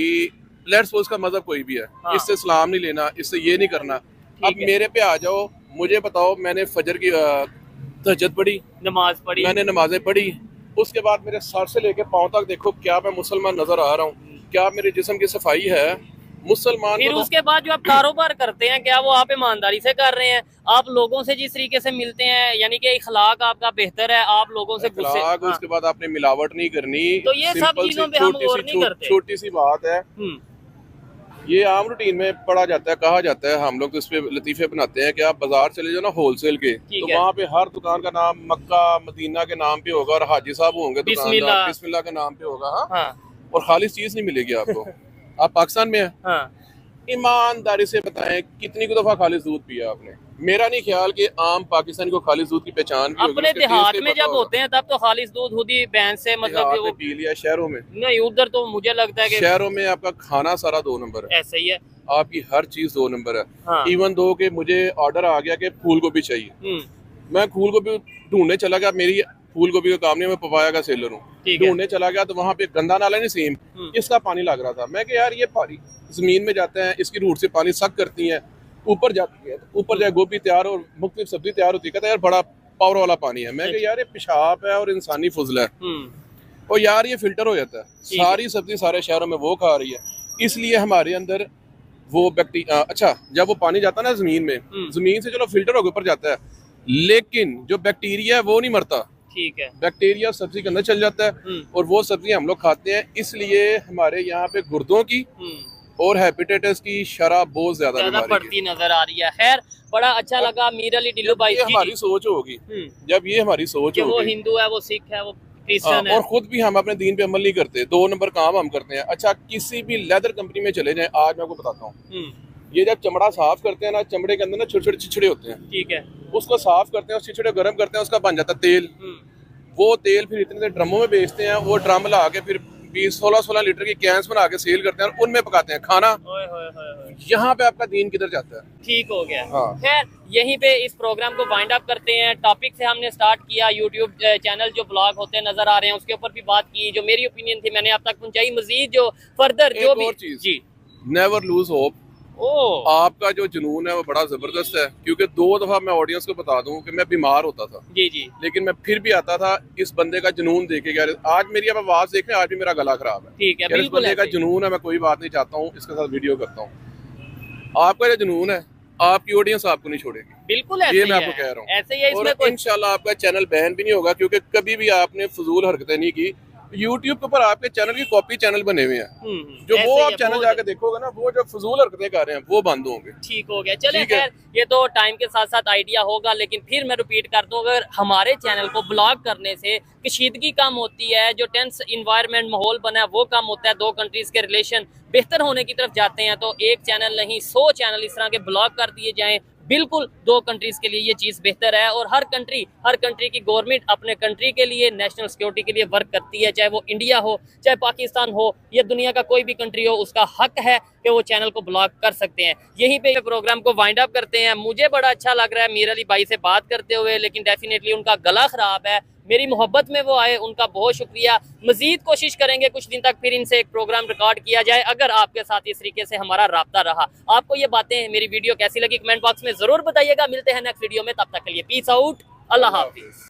S2: लेट्स सपोज का मजहब कोई भी है, हाँ, इससे सलाम नहीं लेना, इससे ये नहीं करना। अब मेरे पे आ जाओ, मुझे बताओ, मैंने फजर की तहज्जुद पढ़ी, नमाज पढ़ी, मैंने नमाजें पढ़ी, उसके बाद मेरे सर से लेके पाँव तक देखो क्या मैं मुसलमान नजर आ रहा हूँ, क्या मेरे जिस्म की सफाई है मुसलमान। फिर
S1: उसके बाद जो आप कारोबार करते हैं, क्या वो आप ईमानदारी से कर रहे हैं? आप लोगों से जिस तरीके से मिलते हैं, यानी कि इखलाक आपका बेहतर है, आप लोगों से गुस्से, हाँ।
S2: उसके बाद आपने मिलावट नहीं करनी,
S1: तो ये सब चीजों पे हम गौर नहीं करते।
S2: छोटी सी बात है, ये आम रूटीन में पढ़ा जाता है, कहा जाता है, हम लोग तो इस पे लतीफे बनाते हैं कि आप बाजार चले जाओ ना होलसेल के, तो वहाँ पे हर दुकान का नाम मक्का मदीना के नाम पे होगा, और हाजी साहब होंगे दुकानदार, बिस्मिल्लाह के नाम पे होगा, हाँ, और खालिस चीज नहीं मिलेगी आपको। आप पाकिस्तान में हैं, हाँ। ईमानदारी से बताएं कितनी दफा खालिस दूध पिया आपने? मेरा नहीं ख्याल कि आम पाकिस्तानी को खालिस दूध की पहचान भी
S1: अपने देहात में जब होते हैं तब तो खालिस दूध खुद ही भैंस से, मतलब वो
S2: पी लिया। शहरों में
S1: नहीं, उधर तो मुझे लगता है कि
S2: शहरों में आपका खाना सारा 2 नंबर है,
S1: ऐसा ही है,
S2: आपकी हर चीज 2 नंबर है। हाँ। इवन दो कि मुझे ऑर्डर आ गया कि फूल गोभी चाहिए, मैं फूल गोभी ढूंढने चला गया, मेरी फूल गोभी का काम नहीं, मैं पपाया का सेलर हूँ, ढूंढने चला गया, तो वहाँ पे गंदा नाला नहीं सीम, इसका पानी लग रहा था। मैं कि यार ये पानी जमीन में जाता है, इसकी रूट से पानी सक करती है, ऊपर जाती है, ऊपर जाए गोभी तैयार और मुख्तलिफ सब्जी तैयार होती है। कहता है यार बड़ा पावर वाला पानी है। मैं कि यार ये पेशाब है और इंसानी फुजला है, और यार ये फिल्टर हो जाता है, सारी सब्जी सारे शहरों में वो खा रही है, इसलिए हमारे अंदर वो बैक्टीरिया। अच्छा, जब वो पानी जाता है ना जमीन में, जमीन से चलो फिल्टर होकर ऊपर जाता है, लेकिन जो बैक्टीरिया है वो नहीं मरता।
S1: ठीक है।
S2: बैक्टीरिया सब्जी के अंदर चल जाता है और वो सब्जी हम लोग खाते हैं, इसलिए हमारे यहाँ पे गुर्दों की और हेपेटाइटिस की शरह बहुत ज्यादा
S1: बढ़ती नजर आ रही है। खैर, बड़ा अच्छा लगा मीर अली ढिल्लू भाई।
S2: ये हमारी सोच होगी, जब ये हमारी सोच होगी,
S1: वो हिंदू है, वो सिख है, वो क्रिश्चियन है,
S2: और खुद भी हम अपने दीन पे अमल नहीं करते, 2 नंबर काम हम करते हैं। अच्छा, किसी भी लेदर कंपनी में चले जाएं, आज मैं आपको बताता हूँ, ये जब चमड़ा साफ करते हैं ना, चमड़े के अंदर ना छोटे छोटे चिचड़े होते हैं, ठीक है, उसको साफ करते हैं, उस चिचड़े को गर्म करते हैं, उसका बन जाता है तेल। वो तेल फिर इतने ड्रमों में बेचते हैं, वो ड्रम ला के फिर 20-16 लीटर की कैंस बना के सेल करते हैं और उनमें पकाते हैं खाना। यहाँ पे आपका दीन किधर जाता है? ठीक हो गया। हाँ। खैर, यहीं पे इस प्रोग्राम को वाइंड अप करते हैं। टॉपिक से हमने स्टार्ट किया, यूट्यूब चैनल जो ब्लॉग होते नजर आ रहे हैं उसके ऊपर भी बात की, जो मेरी ओपिनियन थी मैंने आप तक पहुंचाई। मजीद जो फर्दर जो भी चीज जी, नेवर लूज होप। आपका जो जुनून है वो बड़ा जबरदस्त है, क्योंकि 2 दफा मैं ऑडियंस को बता दूं कि मैं बीमार होता था जी जी, लेकिन मैं फिर भी आता था इस बंदे का जुनून देखे गया। आज मेरी अब आवाज देख रहे हैं, आज भी मेरा गला खराब है, ठीक है, इस बंदे का जुनून है, मैं कोई बात नहीं चाहता हूँ, इसके साथ वीडियो करता हूँ। आपका जो जुनून है, आपकी ऑडियंस आपको नहीं छोड़ेगी, बिल्कुल ये मैं आपको कह रहा हूँ। ऐसे ही और इंशाल्लाह आपका चैनल बैन भी नहीं होगा, क्योंकि कभी भी आपने फजूल हरकतें नहीं की। YouTube के ऊपर आपके चैनल की कॉपी चैनल बने हुए हैं, जो वो आप चैनल जाके देखोगे ना, वो जो फजूल हरकतें कर रहे हैं वो बंद होंगे। ठीक हो गया, चलिए खैर, ये तो टाइम के साथ साथ आइडिया होगा, लेकिन फिर मैं रिपीट कर दूं, अगर हमारे चैनल को ब्लॉग करने से कशीदगी कम होती है, जो टेंस इन्वायरमेंट माहौल बना है वो कम होता है, 2 कंट्रीज के रिलेशन बेहतर होने की तरफ जाते हैं, तो एक चैनल नहीं 100 चैनल इस तरह के ब्लॉग कर दिए जाएं, बिल्कुल 2 कंट्रीज के लिए ये चीज बेहतर है। और हर कंट्री की गवर्नमेंट अपने कंट्री के लिए नेशनल सिक्योरिटी के लिए वर्क करती है, चाहे वो इंडिया हो, चाहे पाकिस्तान हो, या दुनिया का कोई भी कंट्री हो, उसका हक है कि वो चैनल को ब्लॉक कर सकते हैं। यहीं पे प्रोग्राम को वाइंड अप करते हैं। मुझे बड़ा अच्छा लग रहा है मीर अली भाई से बात करते हुए, लेकिन डेफिनेटली उनका गला खराब है, मेरी मोहब्बत में वो आए, उनका बहुत शुक्रिया। मजीद कोशिश करेंगे कुछ दिन तक फिर इनसे एक प्रोग्राम रिकॉर्ड किया जाए, अगर आपके साथ इस तरीके से हमारा राब्ता रहा। आपको ये बातें, मेरी वीडियो कैसी लगी, कमेंट बॉक्स में जरूर बताइएगा। मिलते हैं नेक्स्ट वीडियो में, तब तक के लिए पीस आउट, अल्लाह हाफिज।